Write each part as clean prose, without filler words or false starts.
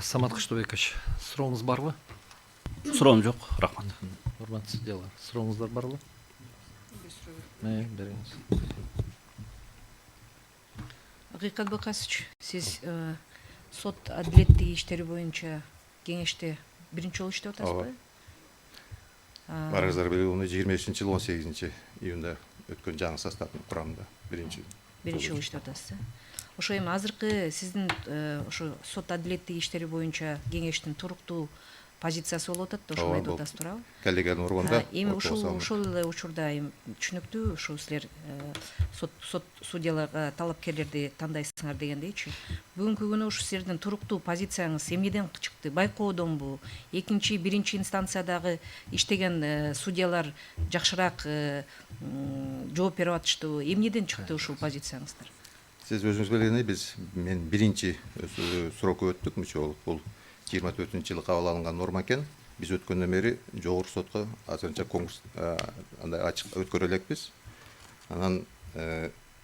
Самат Кыштыбекович, сурооңуз барбы? Суроом жок, рахмат. Урматтуу судьялар, сурооңуздар барбы? Бериңиз. Акыйкат Бакасович, сиз сот адилеттиги иштери боюнча кеңеште биринчи жолу иштеп атасызбы? Барыңыздар билгендей 25-жылы 18-июнда өткөн жаңы составдын курамында биринчи жолу иштеп атасыз. Ошо эми азыркы сиздин ошо сот адилеттиги иштери боюнча кеңештин туруктуу позициясы болуп атат да, ошону айтып атасыз, туурабы? коллегиялын урганда Эми ошол эле учурда түшүнүктүү ушу силер сот судьяларга талапкерлерди тандайсыңар дегендейчи. Бүгүнкү күнү ушу силердин туруктуу позицияңыз эмнеден чыкты? Байкоодонбу? Биринчи инстанциядагы иштеген судьялар жакшыраак жооп берип атыштыбы? Эмнеден чыкты ушул позицияңыздар? Сиз өзүңүз билгендей мен биринчи срокко өттүк мынча бул 24-жылы кабыл алынган норма экен. Биз өткөндөн бери жогорку сотко азырынча конкурс андай ачык өткөрө элекпиз. Анан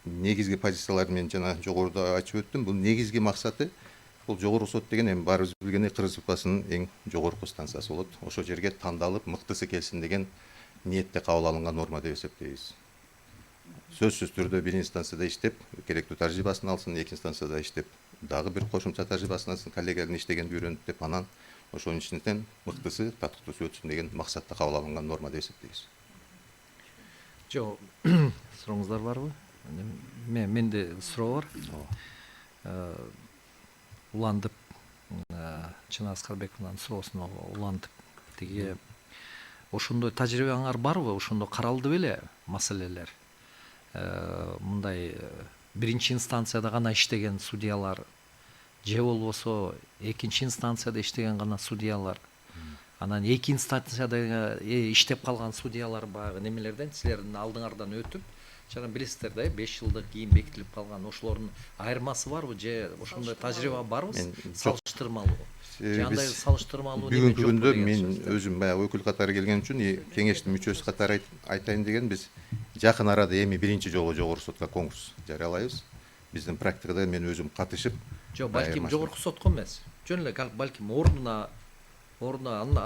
негизги позицияларды мен жана жогоруда айтып өттүм. Бул негизги максаты бул жогорку сот деген эми баарыбыз билгендей Кыргыз Республикасынын эң жогорку станциясы болот. Ошол жерге тандалып мыктысы келсин деген ниетте кабыл алынган норма деп эсептейбиз. Сөзсүз түрдө бир инстанцияда иштеп керектүү тажрыйбасын алсын, экинчи инстанцияда иштеп дагы бир кошумча тажрыйбасын алсын, коллегиялын иштегенди үйрөнүп деп, анан ошонун ичинен мыктысы, татыктуусу өтсүн деген максатта кабыл алынган норма деп эсептейбиз. Жок, сурооңуздар барбы? Менде суроо бар. Улантып, Чынар Аскарбековнун суроосуна улантып, тиги ошондой тажрыйбаңар барбы? Ошондо каралды беле маселелер? Мындай биринчи инстанцияда гана иштеген судьялар же болбосо экинчи инстанцияда иштеген гана судьялар, анан эки инстанцияда иштеп калган судьялар баягы немелерден силердин алдыңардан өтүп, жана билесиздер да, 5 жылдык кийин бекитилип калган ошолордун айырмасы барбы же ошондой тажрыйба барбы? Салыштырмалуу. Андай салыштырмалуу бүгүнкү күндө мен өзүм баягы өкүл катары келген үчүн кеңештин мүчөсү катары айтайын деген, биз жакын арада эми биринчи жолу жогорку сотко конкурс жарыялайбыз. Биздин практикада мен өзүм катышып, жок, балким жогорку сотко эмес, жөн эле балким ордуна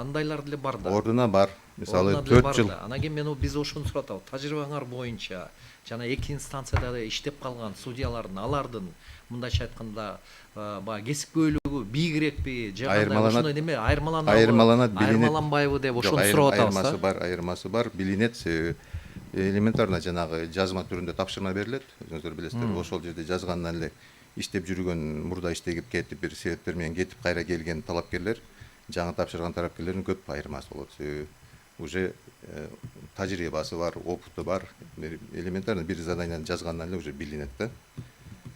андайлар деле бар да. Ордуна бар. Мисалы 4 жыл. Анан кийин биз ошону сурап атабыз. Тажрыйбаңар боюнча жана эки инстанцияда иштеп калган судьялардын, алардын мындайча айтканда баягы кесипкөйлүгү бийигирекпи же ошондой неме айырмаланат, айырмаланбайбы деп ошону сурап атабыз. Айырмасы бар, билинет. Элементарно жанагы жазма түрүндө тапшырма берилет. Өзүңүздөр билесиздер, ошол жерде жазгандан эле иштеп жүргөн, мурда иштегип кетип, бир себептер менен кетип кайра келген талапкерлер, жаңы тапшырган талапкерлердин көп айырмасы болот. Уже тажрыйбасы бар, опыту бар. Элементарно бир заданияны жазгандан эле уже билинет да.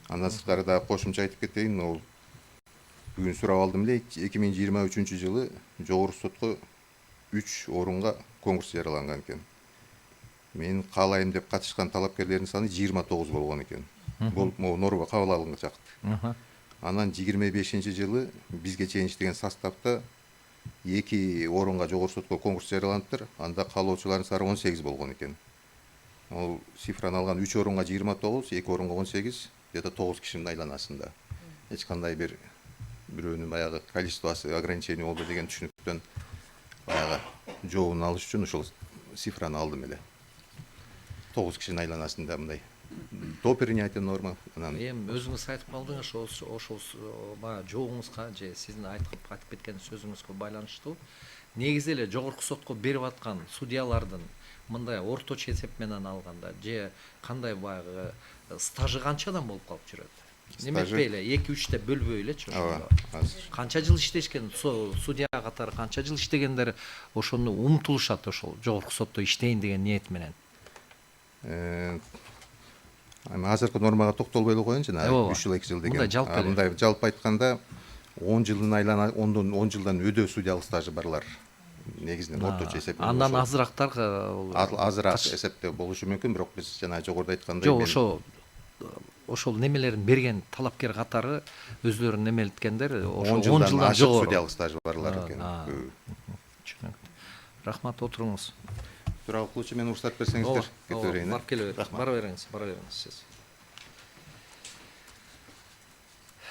Андан сырткары дагы кошумча айтып кетейин, ол бүгүн сурап алдым эле, 2023-жылы жогорку сотко 3 орунга конкурс жарыяланган экен. Мен каалайм деп катышкан талапкерлердин саны 29 болгон экен. Бул норма кабыл алынган чакта. Анан 25-жылы бизге чейин иштеген составда 2 орунга жогорку сотко конкурс жарыяланыптыр. Анда каалоочулардын саны 18 болгон экен. Ол цифраны алган 3 орунга 29, 2 орунга 18, где-то 9 кишинин айланасында. Эч кандай бирөөнүн баягы количествосы ограничение болду деген түшүнүктөн баягы жообун алыш үчүн ошол цифраны алдым эле. 9 кишинин айланасында мындай до принятия норма. Эми өзүңүз айтып калдыңыз, ошол баягы жообуңузга же сиздин айтып кеткен сөзүңүзгө байланыштуу. Негизи эле жогорку сотко берип аткан судьялардын мындай орточо эсеп менен алганда же кандай баягы стажы канчадан болуп калып жүрөт? Неметпей эле 2-3 деп бөлбөй элечи ошондо. Канча жыл иштешкен судья катары, канча жыл иштегендер ошону умтулушат, ошол жогорку сотто иштейин деген ниет менен. Азыркы нормага токтолбой эле коеюн, жана 3 жыл 2 жыл деген. Мындай жалпы айтканда 10 жылдан өдөө судьялык стажы барлар негизинен орточо эсеп менен. Андан азырактар азыраак эсепте болушу мүмкүн, бирок биз жана жогоруда айткандай жок, ошол немелерин берген талапкер катары өзлөрүн немелеткендер ошо 10 жылдан жогору судьялык стажы барлар экен. Рахмат, отуруңуз. Суроо кылуучу, мен уруксат берсеңиздер кете берейин. Бара бериңиз сиз.